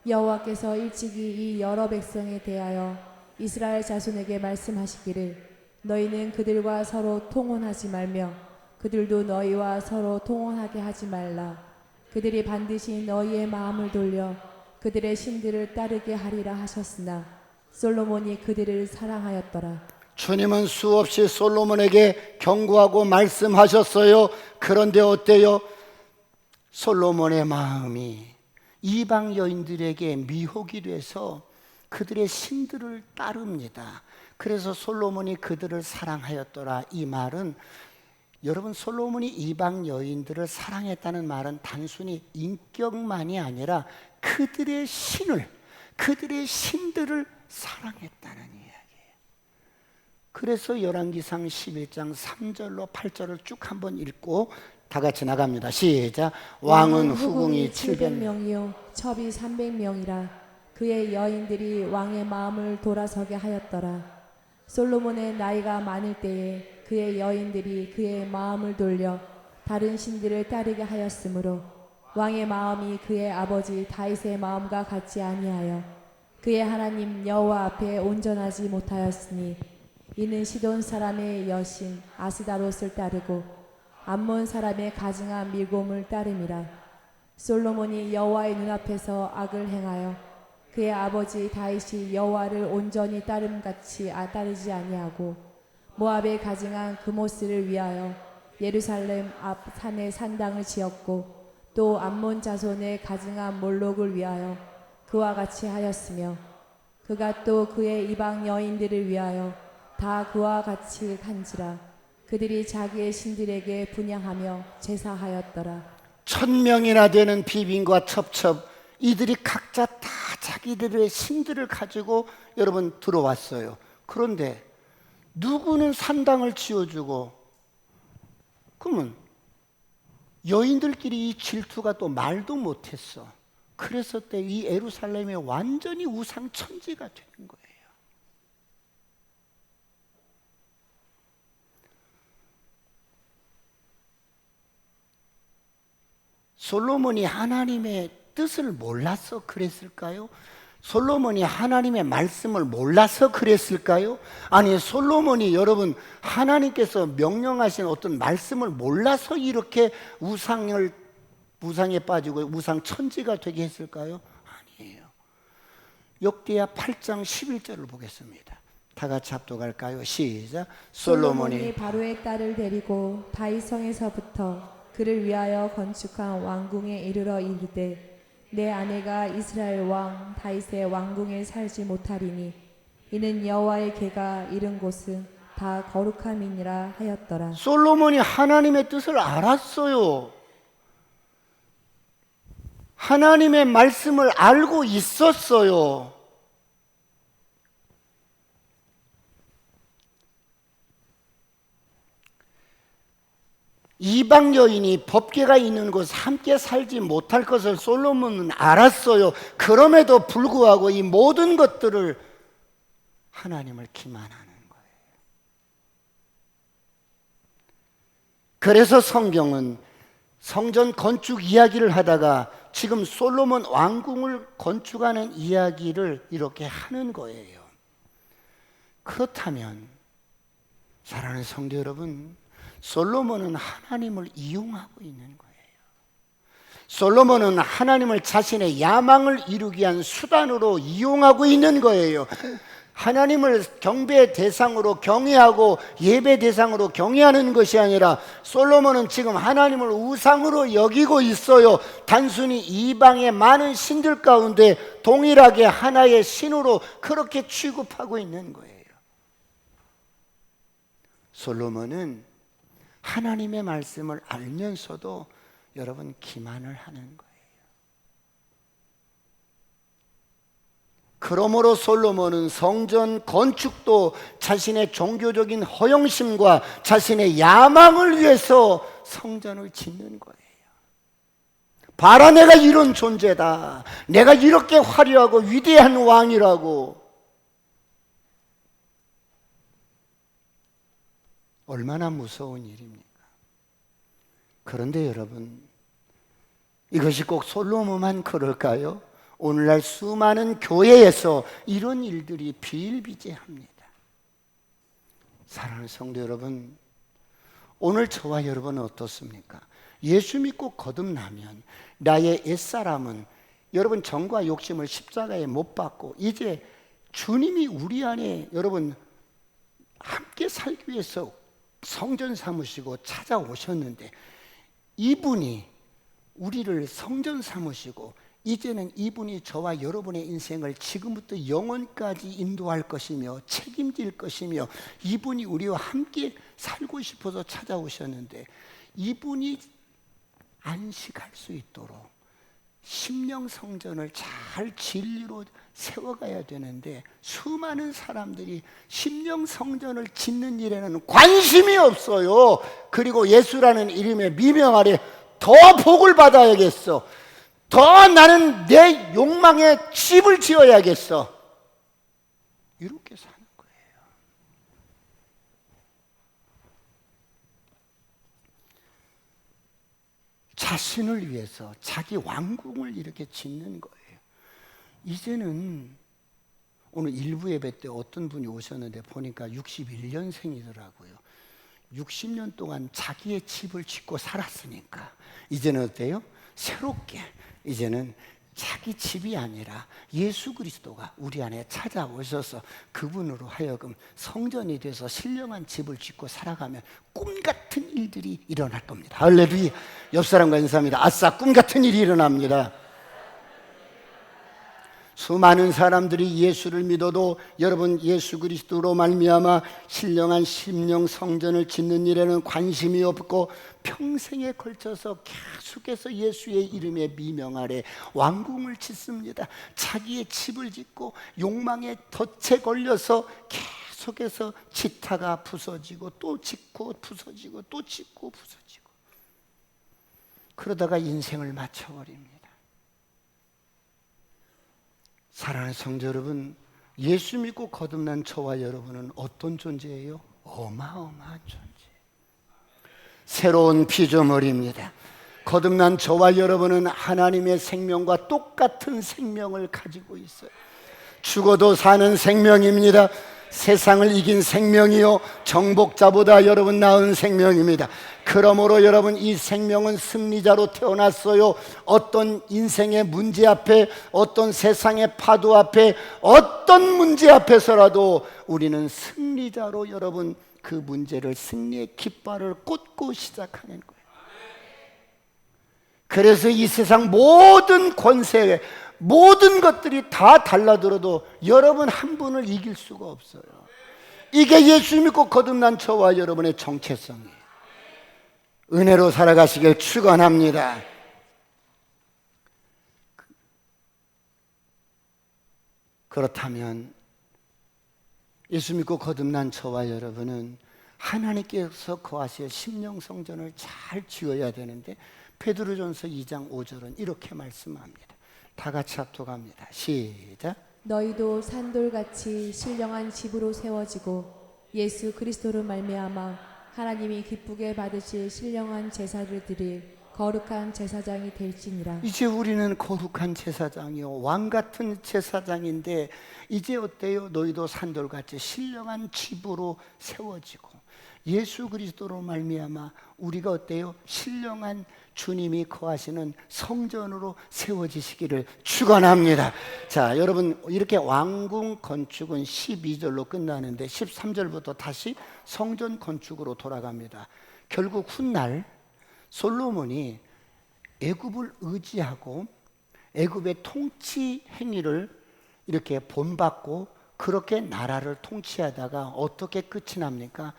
여호와께서 일찍이 이 여러 백성에 대하여 이스라엘 자손에게 말씀하시기를 너희는 그들과 서로 통혼하지 말며 그들도 너희와 서로 통혼하게 하지 말라. 그들이 반드시 너희의 마음을 돌려 그들의 신들을 따르게 하리라 하셨으나 솔로몬이 그들을 사랑하였더라. 주님은 수없이 솔로몬에게 경고하고 말씀하셨어요. 그런데 어때요? 솔로몬의 마음이 이방 여인들에게 미혹이 돼서 그들의 신들을 따릅니다. 그래서 솔로몬이 그들을 사랑하였더라. 이 말은 여러분, 솔로몬이 이방 여인들을 사랑했다는 말은 단순히 인격만이 아니라 그들의 신을, 그들의 신들을 사랑했다는 이야기예요. 그래서 열왕기상 11장 3절로 8절을 쭉 한번 읽고 다 같이 나갑니다. 시작. 왕은 후궁이 700명이요 첩이 300명이라. 그의 여인들이 왕의 마음을 돌아서게 하였더라. 솔로몬의 나이가 많을 때에 그의 여인들이 그의 마음을 돌려 다른 신들을 따르게 하였으므로 왕의 마음이 그의 아버지 다윗의 마음과 같지 아니하여 그의 하나님 여호와 앞에 온전하지 못하였으니 이는 시돈 사람의 여신 아스다롯을 따르고 암몬 사람의 가증한 밀곰을 따름이라. 솔로몬이 여호와의 눈앞에서 악을 행하여 그의 아버지 다윗이 여호와를 온전히 따름같이 따르지 아니하고 모압의 가증한 그모스를 위하여 예루살렘 앞 산에 산당을 지었고 또 암몬 자손의 가증한 몰록을 위하여 그와 같이 하였으며 그가 또 그의 이방 여인들을 위하여 다 그와 같이 한지라. 그들이 자기의 신들에게 분향하며 제사하였더라. 1000명이나 되는 비빈과 첩첩, 이들이 각자 다 자기들의 신들을 가지고 여러분 들어왔어요. 그런데 누구는 산당을 지어주고, 그러면 여인들끼리 이 질투가 또 말도 못했어. 그래서 때 이 예루살렘이 완전히 우상 천지가 되는 거예요. 솔로몬이 하나님의 뜻을 몰라서 그랬을까요? 솔로몬이 하나님의 말씀을 몰라서 그랬을까요? 아니, 솔로몬이 여러분 하나님께서 명령하신 어떤 말씀을 몰라서 이렇게 우상에 빠지고 우상 천지가 되게 했을까요? 아니에요. 역대하 8장 11절을 보겠습니다. 다 같이 합독할까요? 시작. 솔로몬이 바로의 딸을 데리고 다윗성에서부터 그를 위하여 건축한 왕궁에 이르러 이르되 내 아내가 이스라엘 왕 다윗의 왕궁에 살지 못하리니 이는 여호와의 궤가 이른 곳은 다 거룩함이니라 하였더라. 솔로몬이 하나님의 뜻을 알았어요. 하나님의 말씀을 알고 있었어요. 이방 여인이 법궤가 있는 곳 함께 살지 못할 것을 솔로몬은 알았어요. 그럼에도 불구하고 이 모든 것들을 하나님을 기만하는 거예요. 그래서 성경은 성전 건축 이야기를 하다가 지금 솔로몬 왕궁을 건축하는 이야기를 이렇게 하는 거예요. 그렇다면 사랑하는 성도 여러분, 솔로몬은 하나님을 이용하고 있는 거예요. 솔로몬은 하나님을 자신의 야망을 이루기 위한 수단으로 이용하고 있는 거예요. 하나님을 경배의 대상으로 경외하고 예배 대상으로 경외하는 것이 아니라 솔로몬은 지금 하나님을 우상으로 여기고 있어요. 단순히 이방의 많은 신들 가운데 동일하게 하나의 신으로 그렇게 취급하고 있는 거예요. 솔로몬은 하나님의 말씀을 알면서도 여러분 기만을 하는 거예요. 그러므로 솔로몬은 성전 건축도 자신의 종교적인 허영심과 자신의 야망을 위해서 성전을 짓는 거예요. 봐라, 내가 이런 존재다. 내가 이렇게 화려하고 위대한 왕이라고. 얼마나 무서운 일입니까? 그런데 여러분, 이것이 꼭 솔로몬만 그럴까요? 오늘날 수많은 교회에서 이런 일들이 비일비재합니다. 사랑하는 성도 여러분, 오늘 저와 여러분은 어떻습니까? 예수 믿고 거듭나면 나의 옛사람은 여러분 정과 욕심을 십자가에 못 박고 이제 주님이 우리 안에 여러분 함께 살기 위해서 성전 삼으시고 찾아오셨는데 이분이 우리를 성전 삼으시고 이제는 이분이 저와 여러분의 인생을 지금부터 영원까지 인도할 것이며 책임질 것이며 이분이 우리와 함께 살고 싶어서 찾아오셨는데 이분이 안식할 수 있도록 심령 성전을 잘 진리로 세워가야 되는데 수많은 사람들이 심령 성전을 짓는 일에는 관심이 없어요. 그리고 예수라는 이름의 미명 아래 더 복을 받아야겠어. 더 나는 내 욕망에 집을 지어야겠어. 이렇게 사는 거예요. 자신을 위해서 자기 왕궁을 이렇게 짓는 거예요. 이제는 오늘 일부 예배 때 어떤 분이 오셨는데 보니까 61년생이더라고요. 60년 동안 자기의 집을 짓고 살았으니까 이제는 어때요? 새롭게 이제는 자기 집이 아니라 예수 그리스도가 우리 안에 찾아오셔서 그분으로 하여금 성전이 돼서 신령한 집을 짓고 살아가면 꿈 같은 일들이 일어날 겁니다. 할렐루야. 옆 사람과 인사합니다. 아싸, 꿈 같은 일이 일어납니다. 수많은 사람들이 예수를 믿어도 여러분 예수 그리스도로 말미암아 신령한 심령 성전을 짓는 일에는 관심이 없고 평생에 걸쳐서 계속해서 예수의 이름의 미명 아래 왕궁을 짓습니다. 자기의 집을 짓고 욕망에 덫에 걸려서 계속해서 짓다가 부서지고 또 짓고 부서지고 또 짓고 부서지고 그러다가 인생을 마쳐버립니다. 사랑하는 성도 여러분, 예수 믿고 거듭난 저와 여러분은 어떤 존재예요? 어마어마한 존재. 새로운 피조물입니다. 거듭난 저와 여러분은 하나님의 생명과 똑같은 생명을 가지고 있어요. 죽어도 사는 생명입니다. 세상을 이긴 생명이요 정복자보다 여러분 나은 생명입니다. 그러므로 여러분 이 생명은 승리자로 태어났어요. 어떤 인생의 문제 앞에, 어떤 세상의 파도 앞에, 어떤 문제 앞에서라도 우리는 승리자로 여러분 그 문제를 승리의 깃발을 꽂고 시작하는 거예요. 그래서 이 세상 모든 권세, 모든 것들이 다 달라들어도 여러분 한 분을 이길 수가 없어요. 이게 예수 믿고 거듭난 저와 여러분의 정체성이에요. 은혜로 살아가시길 축원합니다. 그렇다면 예수 믿고 거듭난 저와 여러분은 하나님께서 거하시어 심령 성전을 잘 지어야 되는데 베드로전서 2장 5절은 이렇게 말씀합니다. 다 같이 합독합니다. 시작. 너희도 산돌같이 신령한 집으로 세워지고 예수 그리스도로 말미암아 하나님이 기쁘게 받으실 신령한 제사를 드릴 거룩한 제사장이 될지니라. 이제 우리는 거룩한 제사장이요 왕 같은 제사장인데 이제 어때요? 너희도 산돌같이 신령한 집으로 세워지고 예수 그리스도로 말미암아 우리가 어때요? 신령한 주님이 거하시는 성전으로 세워지시기를 축원합니다. 자, 여러분 이렇게 왕궁 건축은 12절로 끝나는데 13절부터 다시 성전 건축으로 돌아갑니다. 결국 훗날 솔로몬이 애굽을 의지하고 애굽의 통치 행위를 이렇게 본받고 그렇게 나라를 통치하다가 어떻게 끝이 납니까?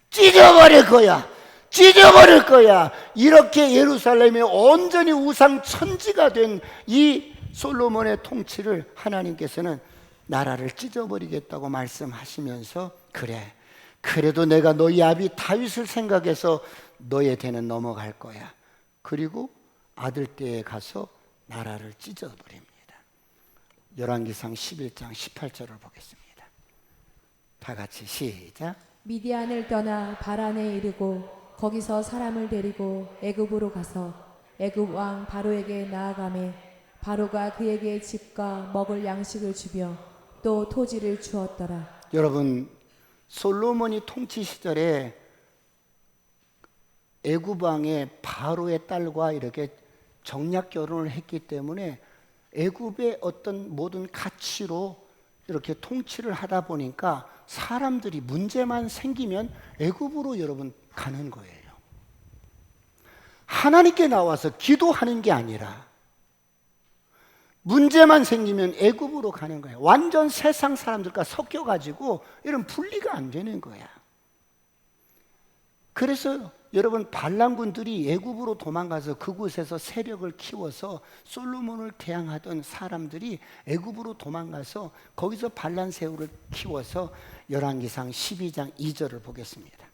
찢어버릴 거야. 찢어버릴 거야. 이렇게 예루살렘이 온전히 우상 천지가 된 이 솔로몬의 통치를 하나님께서는 나라를 찢어버리겠다고 말씀하시면서 그래, 그래도 내가 너희 아비 다윗을 생각해서 너의 대는 넘어갈 거야. 그리고 아들 때에 가서 나라를 찢어버립니다. 열왕기상 11장 18절을 보겠습니다. 다 같이 시작. 미디안을 떠나 바란에 이르고 거기서 사람을 데리고 애굽으로 가서 애굽 왕 바로에게 나아가매 바로가 그에게 집과 먹을 양식을 주며 또 토지를 주었더라. 여러분 솔로몬이 통치 시절에 애굽 왕의 바로의 딸과 이렇게 정략 결혼을 했기 때문에 애굽의 어떤 모든 가치로 이렇게 통치를 하다 보니까 사람들이 문제만 생기면 애굽으로 여러분 가는 거예요. 하나님께 나와서 기도하는 게 아니라 문제만 생기면 애굽으로 가는 거예요. 완전 세상 사람들과 섞여가지고 이런 분리가 안 되는 거야. 그래서 여러분 반란군들이 애굽으로 도망가서 그곳에서 세력을 키워서 솔로몬을 대항하던 사람들이 애굽으로 도망가서 거기서 반란세우를 키워서 열왕기상 12장 2절을 보겠습니다.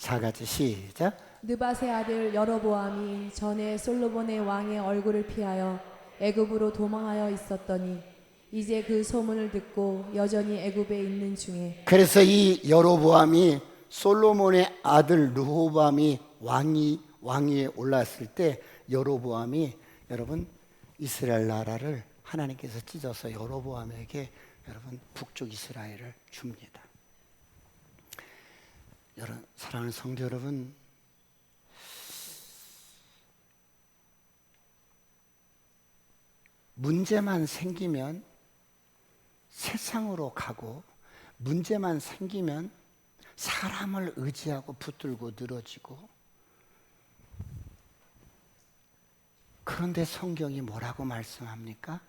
다 같이 시작. 느밧의 아들 여로보암이 전에 솔로몬의 왕의 얼굴을 피하여 애굽으로 도망하여 있었더니 이제 그 소문을 듣고 여전히 애굽에 있는 중에 그래서 이 여로보암이 솔로몬의 아들 르호보암이 왕위에 올랐을 때 여로보암이 여러분 이스라엘 나라를 하나님께서 찢어서 여로보암에게 여러분 북쪽 이스라엘을 줍니다. 여러분 사랑하는 성도 여러분, 문제만 생기면 세상으로 가고 문제만 생기면 사람을 의지하고 붙들고 늘어지고, 그런데 성경이 뭐라고 말씀합니까?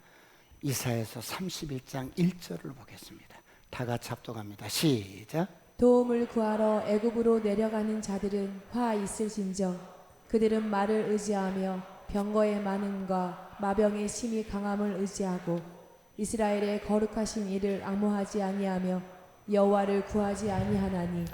이사야서 31장 1절을 보겠습니다. 다 같이 합독합니다. 시작. 도움을 구하러 애굽으로 내려가는 자들은 화 있을진저 그들은 말을 의지하며 병거의 많음과 마병의 심히 강함을 의지하고 이스라엘의 거룩하신 이를 앙모하지 아니하며 여호와를 구하지 아니하나니.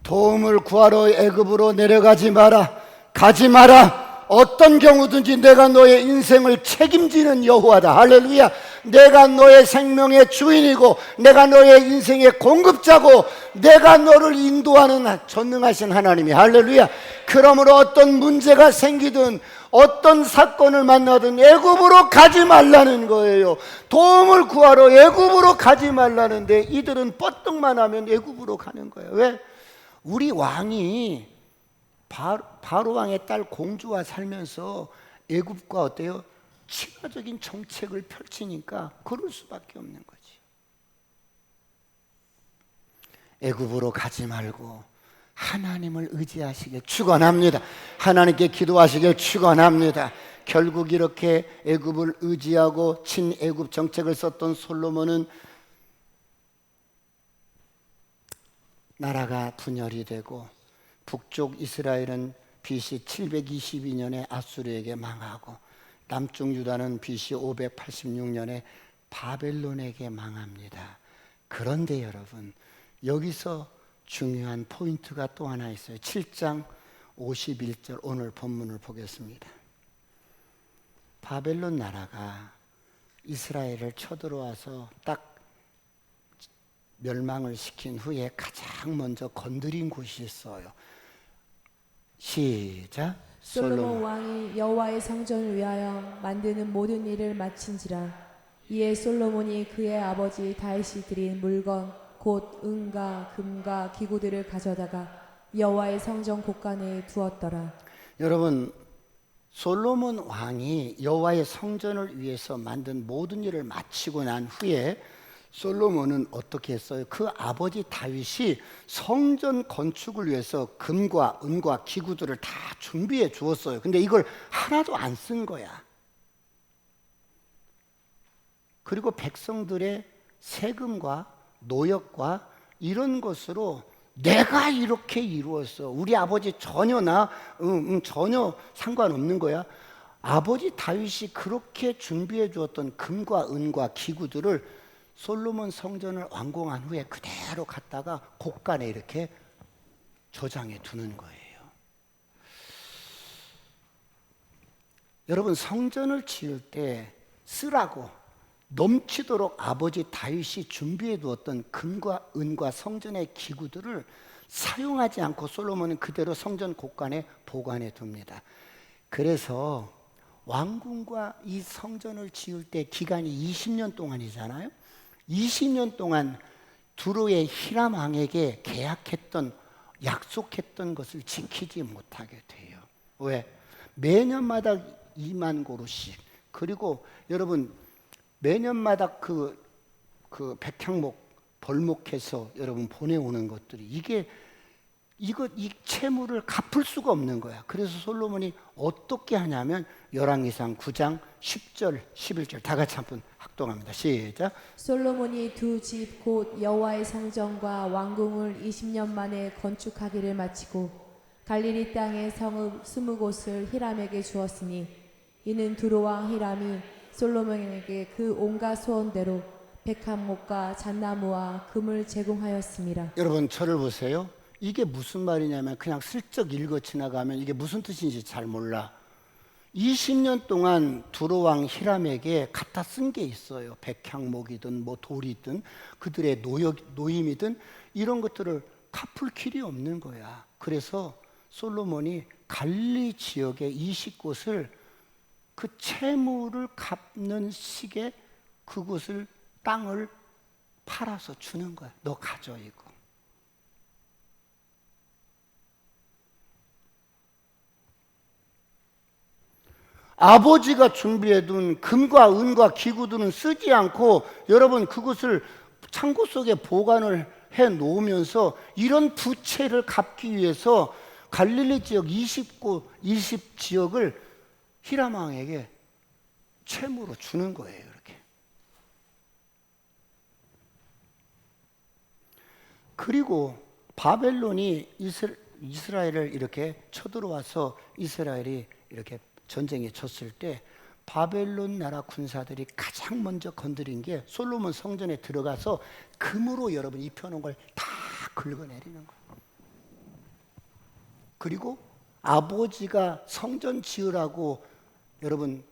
도움을 구하러 애굽으로 내려가지 마라. 가지 마라. 어떤 경우든지 내가 너의 인생을 책임지는 여호와다. 할렐루야. 내가 너의 생명의 주인이고 내가 너의 인생의 공급자고 내가 너를 인도하는 전능하신 하나님이. 할렐루야. 그러므로 어떤 문제가 생기든 어떤 사건을 만나든 애굽으로 가지 말라는 거예요. 도움을 구하러 애굽으로 가지 말라는데 이들은 뻗떡만 하면 애굽으로 가는 거예요. 왜? 우리 왕이 바로 왕의 딸 공주와 살면서 애굽과 어때요? 친화적인 정책을 펼치니까 그럴 수밖에 없는 거지. 애굽으로 가지 말고 하나님을 의지하시길 축원합니다. 하나님께 기도하시길 축원합니다. 결국 이렇게 애굽을 의지하고 친애굽 정책을 썼던 솔로몬은 나라가 분열이 되고 북쪽 이스라엘은 BC 722년에 아수르에게 망하고 남쪽 유다는 BC 586년에 바벨론에게 망합니다. 그런데 여러분, 여기서 중요한 포인트가 또 하나 있어요. 7장 51절 오늘 본문을 보겠습니다. 바벨론 나라가 이스라엘을 쳐들어와서 딱 멸망을 시킨 후에 가장 먼저 건드린 곳이 있어요. 시작. 솔로몬 왕이 여호와의 성전을 위하여 만드는 모든 일을 마친지라. 이에 솔로몬이 그의 아버지 다윗이 드린 물건 곧 은과 금과 기구들을 가져다가 여호와의 성전 곳간에 두었더라. 여러분, 솔로몬 왕이 여호와의 성전을 위해서 만든 모든 일을 마치고 난 후에 솔로몬은 어떻게 했어요? 그 아버지 다윗이 성전 건축을 위해서 금과 은과 기구들을 다 준비해 주었어요. 근데 이걸 하나도 안 쓴 거야. 그리고 백성들의 세금과 노역과 이런 것으로 내가 이렇게 이루었어. 우리 아버지 전혀 전혀 상관없는 거야. 아버지 다윗이 그렇게 준비해 주었던 금과 은과 기구들을 솔로몬 성전을 완공한 후에 그대로 갖다가 곳간에 이렇게 저장해 두는 거예요. 여러분, 성전을 지을 때 쓰라고 넘치도록 아버지 다윗이 준비해 두었던 금과 은과 성전의 기구들을 사용하지 않고 솔로몬은 그대로 성전 곳간에 보관해 둡니다. 그래서 왕궁과 이 성전을 지을 때 기간이 20년 동안이잖아요. 20년 동안 두로의 히람 왕에게 계약했던 약속했던 것을 지키지 못하게 돼요. 왜? 매년마다 2만 고루씩, 그리고 여러분 매년마다 그 백향목 벌목해서 여러분 보내오는 것들이 이 채무를 갚을 수가 없는 거야. 그래서 솔로몬이 어떻게 하냐면 열왕기상 9장 10절 11절 다 같이 한번 학동합니다. 시작. 솔로몬이 두 집 곧 여호와의 성전과 왕궁을 20년 만에 건축하기를 마치고 갈릴리 땅의 성읍 20곳을 히람에게 주었으니 이는 두로 왕 히람이 솔로몬에게 그 온갖 소원대로 백합목과 잣나무와 금을 제공하였습니다. 여러분 저를 보세요. 이게 무슨 말이냐면 그냥 슬쩍 읽어 지나가면 이게 무슨 뜻인지 잘 몰라. 20년 동안 두로왕 히람에게 갖다 쓴 게 있어요. 백향목이든 뭐 돌이든 그들의 노임이든 이런 것들을 갚을 길이 없는 거야. 그래서 솔로몬이 갈릴리 지역의 20곳을 그 채무를 갚는 식의 그곳을 땅을 팔아서 주는 거야. 너 가져 이거. 아버지가 준비해둔 금과 은과 기구들은 쓰지 않고 여러분 그것을 창고 속에 보관을 해 놓으면서 이런 부채를 갚기 위해서 갈릴리 지역 20 지역을 히람 왕에게 채무로 주는 거예요. 이렇게. 그리고 바벨론이 이스라엘을 이렇게 쳐들어와서 이스라엘이 이렇게 전쟁에 졌을 때 바벨론 나라 군사들이 가장 먼저 건드린 게 솔로몬 성전에 들어가서 금으로 여러분 입혀놓은 걸 다 긁어내리는 거예요. 그리고 아버지가 성전 지으라고 여러분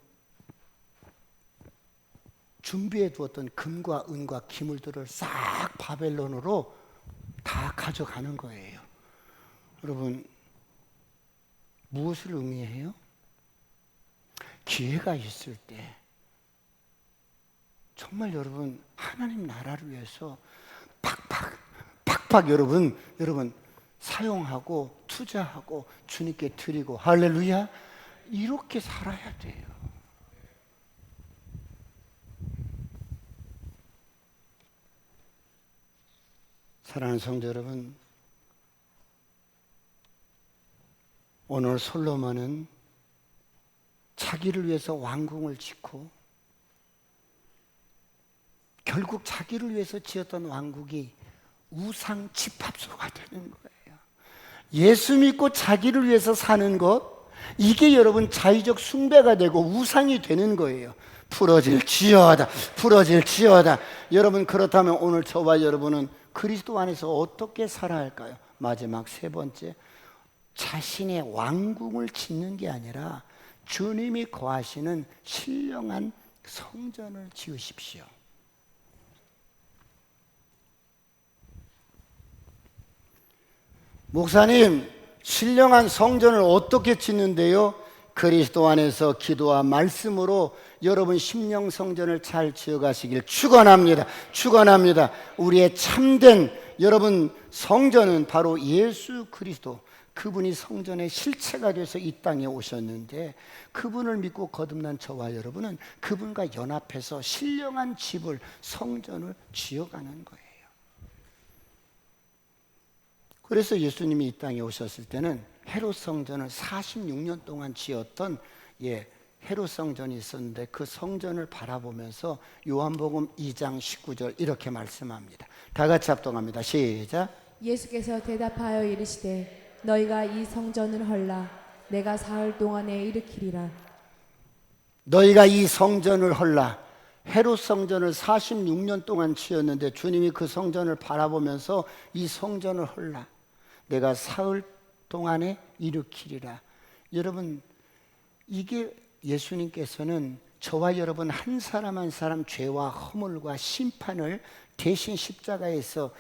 준비해 두었던 금과 은과 기물들을 싹 바벨론으로 다 가져가는 거예요. 여러분, 무엇을 의미해요? 기회가 있을 때 정말 여러분 하나님 나라를 위해서 팍팍 여러분 사용하고 투자하고 주님께 드리고, 할렐루야, 이렇게 살아야 돼요. 사랑하는 성도 여러분, 오늘 솔로몬은 자기를 위해서 왕궁을 짓고 결국 자기를 위해서 지었던 왕국이 우상 집합소가 되는 거예요. 예수 믿고 자기를 위해서 사는 것, 이게 여러분 자의적 숭배가 되고 우상이 되는 거예요. 부러질지어다. 여러분, 그렇다면 오늘 저와 여러분은 그리스도 안에서 어떻게 살아야 할까요? 마지막 세 번째, 자신의 왕궁을 짓는 게 아니라 주님이 거하시는 신령한 성전을 지으십시오. 목사님, 신령한 성전을 어떻게 짓는데요? 그리스도 안에서 기도와 말씀으로 여러분 심령 성전을 잘 지어가시길 축원합니다. 우리의 참된 여러분 성전은 바로 예수 그리스도, 그분이 성전의 실체가 돼서 이 땅에 오셨는데, 그분을 믿고 거듭난 저와 여러분은 그분과 연합해서 신령한 집을, 성전을 지어가는 거예요. 그래서 예수님이 이 땅에 오셨을 때는 헤롯 성전을 46년 동안 지었던 헤롯 성전이 있었는데, 그 성전을 바라보면서 요한복음 2장 19절 이렇게 말씀합니다. 다 같이 합동합니다. 시작. 예수께서 대답하여 이르시되 너희가 이 성전을 헐라. 내가 사흘 동안에 일으키리라. 너희가 이 성전을 헐라. 헤롯 성전을 46년 동안 지었는데 주님이 그 성전을 바라보면서 이 성전을 헐라. 내가 사흘 동안에 일으키리라. 여러분, 이게 예수님께서는 저와 여러분 한 사람 한 사람 죄와 허물과 심판을 대신 십자가에서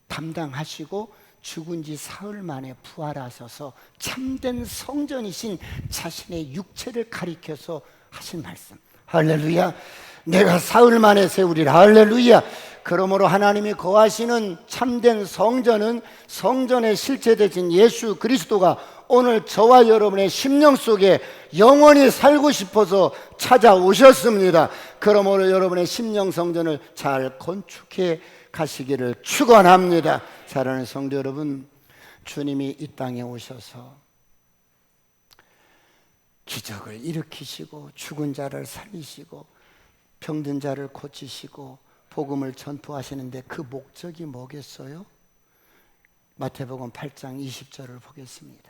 담당하시고 죽은 지 사흘 만에 부활하셔서 참된 성전이신 자신의 육체를 가리켜서 하신 말씀. 할렐루야. 내가 사흘 만에 세우리라. 할렐루야. 그러므로 하나님이 거하시는 참된 성전은 성전의 실체 되신 예수 그리스도가 오늘 저와 여러분의 심령 속에 영원히 살고 싶어서 찾아오셨습니다. 그러므로 여러분의 심령 성전을 잘 건축해 가시기를 축원합니다. 사랑하는 성도 여러분, 주님이 이 땅에 오셔서 기적을 일으키시고 죽은 자를 살리시고 병든 자를 고치시고 복음을 전포하시는데 그 목적이 뭐겠어요? 마태복음 8장 20절을 보겠습니다.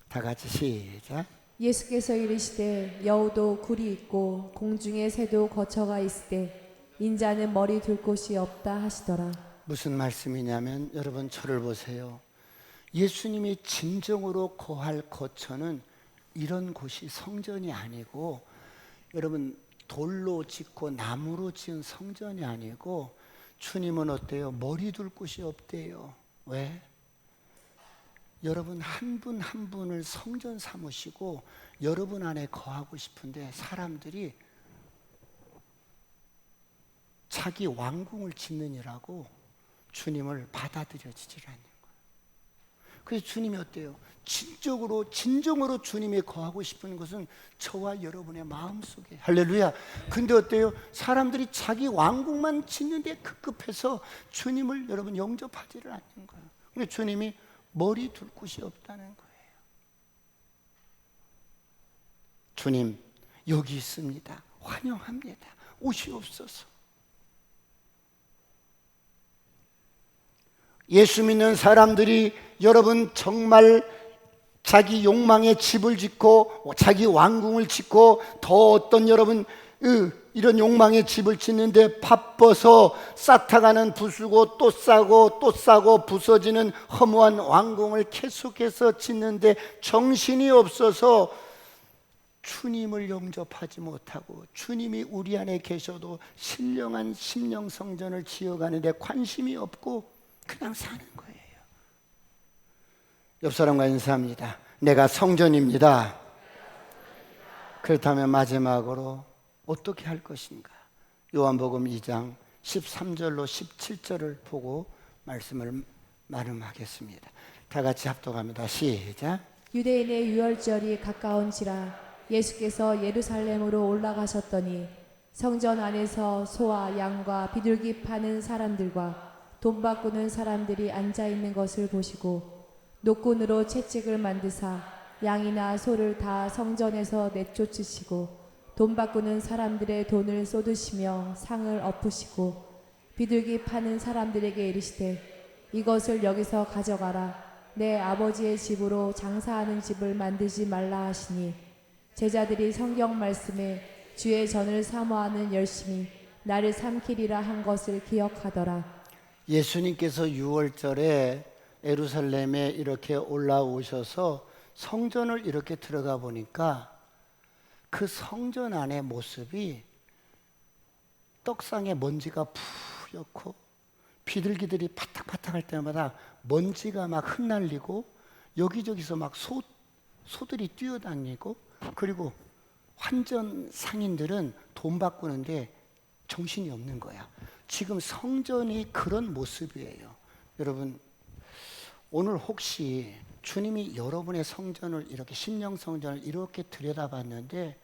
다 같이 시작. 예수께서 이르시되 여우도 굴이 있고 공중의 새도 거처가 있으되 인자는 머리 둘 곳이 없다 하시더라. 무슨 말씀이냐면, 여러분 저를 보세요. 예수님이 진정으로 거할 거처는 이런 곳이 성전이 아니고, 여러분 돌로 짓고 나무로 지은 성전이 아니고, 주님은 어때요? 머리 둘 곳이 없대요. 왜? 여러분 한 분 한 분을 성전 삼으시고 여러분 안에 거하고 싶은데, 사람들이 자기 왕궁을 짓느니라고 주님을 받아들여지질 않는 거예요. 그래서 주님이 어때요? 진정으로 주님이 거하고 싶은 것은 저와 여러분의 마음속에. 할렐루야. 근데 어때요? 사람들이 자기 왕국만 짓는데 급급해서 주님을 여러분 영접하지를 않는 거예요. 근데 주님이 머리 둘 곳이 없다는 거예요. 주님 여기 있습니다. 환영합니다. 오시옵소서. 예수 믿는 사람들이 여러분 정말 자기 욕망의 집을 짓고 자기 왕궁을 짓고 더 어떤 여러분 이런 욕망의 집을 짓는데 바빠서 쌓다가는 부수고 또 싸고 또 싸고 부서지는 허무한 왕궁을 계속해서 짓는데 정신이 없어서 주님을 영접하지 못하고 주님이 우리 안에 계셔도 신령한 심령 성전을 지어가는데 관심이 없고 그냥 사는 거예요. 옆 사람과 인사합니다. 내가 성전입니다. 그렇다면 마지막으로 어떻게 할 것인가? 요한복음 2장 13절로 17절을 보고 말씀을 마름하겠습니다. 다 같이 합독합니다. 시작. 유대인의 유월절이 가까운지라 예수께서 예루살렘으로 올라가셨더니 성전 안에서 소와 양과 비둘기 파는 사람들과 돈 바꾸는 사람들이 앉아 있는 것을 보시고 노끈으로 채찍을 만드사 양이나 소를 다 성전에서 내쫓으시고 돈 바꾸는 사람들의 돈을 쏟으시며 상을 엎으시고 비둘기 파는 사람들에게 이르시되 이것을 여기서 가져가라. 내 아버지의 집으로 장사하는 집을 만들지 말라 하시니 제자들이 성경 말씀에 주의 전을 사모하는 열심히 나를 삼키리라 한 것을 기억하더라. 예수님께서 유월절에 예루살렘에 이렇게 올라오셔서 성전을 이렇게 들어가 보니까 그 성전 안의 모습이 떡상에 먼지가 푸옇고 비둘기들이 파닥파닥 할 때마다 먼지가 막 흩날리고 여기저기서 막 소들이 뛰어다니고 그리고 환전 상인들은 돈 바꾸는데 정신이 없는 거야. 지금 성전이 그런 모습이에요. 여러분, 오늘 혹시 주님이 여러분의 성전을 이렇게 심령 성전을 이렇게 들여다봤는데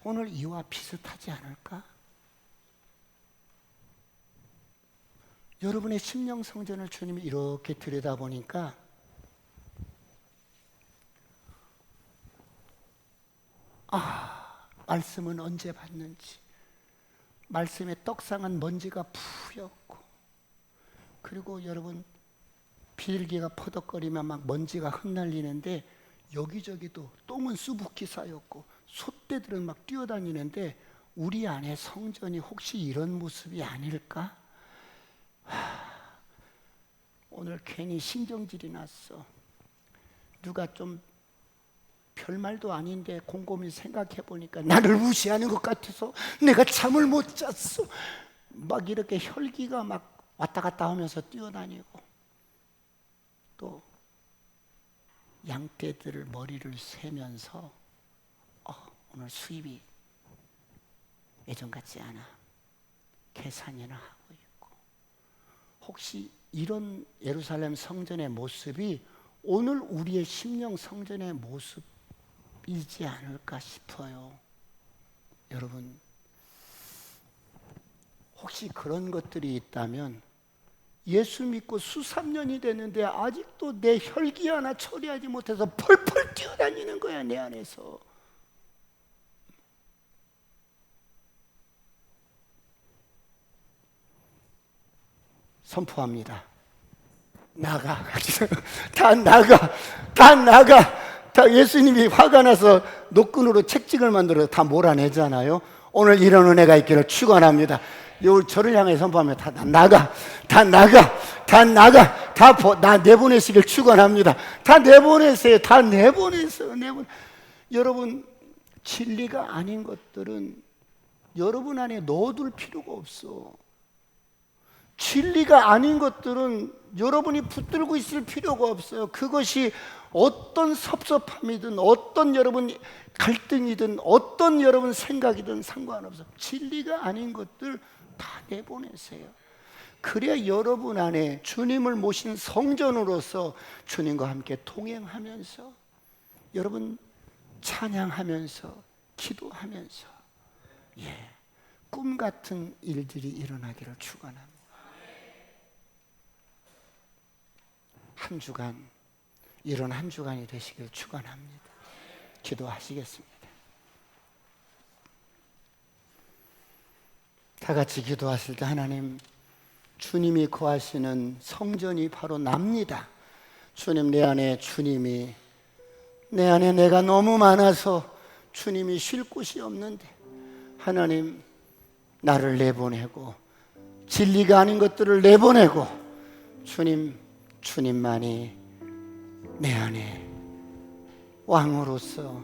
오늘 이와 비슷하지 않을까? 여러분의 심령 성전을 주님이 이렇게 들여다보니까 말씀은 언제 받는지, 말씀에 떡상한 먼지가 푸였고, 그리고 여러분 비둘기가 퍼덕거리면 막 먼지가 흩날리는데 여기저기도 똥은 수북히 쌓였고 솥대들은 막 뛰어다니는데 우리 안에 성전이 혹시 이런 모습이 아닐까? 오늘 괜히 신경질이 났어. 누가 좀 별말도 아닌데 곰곰이 생각해 보니까 나를 무시하는 것 같아서 내가 잠을 못 잤어. 막 이렇게 혈기가 막 왔다 갔다 하면서 뛰어다니고 또 양떼들을 머리를 세면서 오늘 수입이 예전 같지 않아. 계산이나 하고 있고 혹시 이런 예루살렘 성전의 모습이 오늘 우리의 심령 성전의 모습이지 않을까 싶어요. 여러분, 혹시 그런 것들이 있다면 예수 믿고 수삼 년이 됐는데 아직도 내 혈기 하나 처리하지 못해서 펄펄 뛰어다니는 거야, 내 안에서. 선포합니다. 나가. 다 나가. 다 나가. 다 예수님이 화가 나서 노끈으로 책찍을 만들어 다 몰아내잖아요. 오늘 이런 은혜가 있기를 축원합니다. 저를 향해 선포하면 다 나가. 다 나가. 다 나가. 다 내보내시길 축원합니다. 다 내보내세요. 다 내보내세요. 여러분, 진리가 아닌 것들은 여러분 안에 넣어둘 필요가 없어. 진리가 아닌 것들은 여러분이 붙들고 있을 필요가 없어요. 그것이 어떤 섭섭함이든 어떤 여러분 갈등이든 어떤 여러분 생각이든 상관없어. 진리가 아닌 것들 다 내보내세요. 그래야 여러분 안에 주님을 모신 성전으로서 주님과 함께 동행하면서 여러분 찬양하면서 기도하면서 꿈 같은 일들이 일어나기를 축원합니다. 한 주간 이런 한 주간이 되시길 축원합니다. 기도하시겠습니다. 다 같이 기도하실 때 하나님, 주님이 거하시는 성전이 바로 납니다. 주님, 내 안에 주님이, 내 안에 내가 너무 많아서 주님이 쉴 곳이 없는데 하나님, 나를 내보내고 진리가 아닌 것들을 내보내고 주님만이 내 안에 왕으로서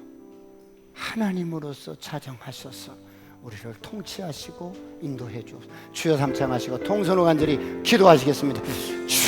하나님으로서 자정하셔서 우리를 통치하시고 인도해 주옵소서. 주여 삼창하시고 통성으로 간절히 기도하시겠습니다.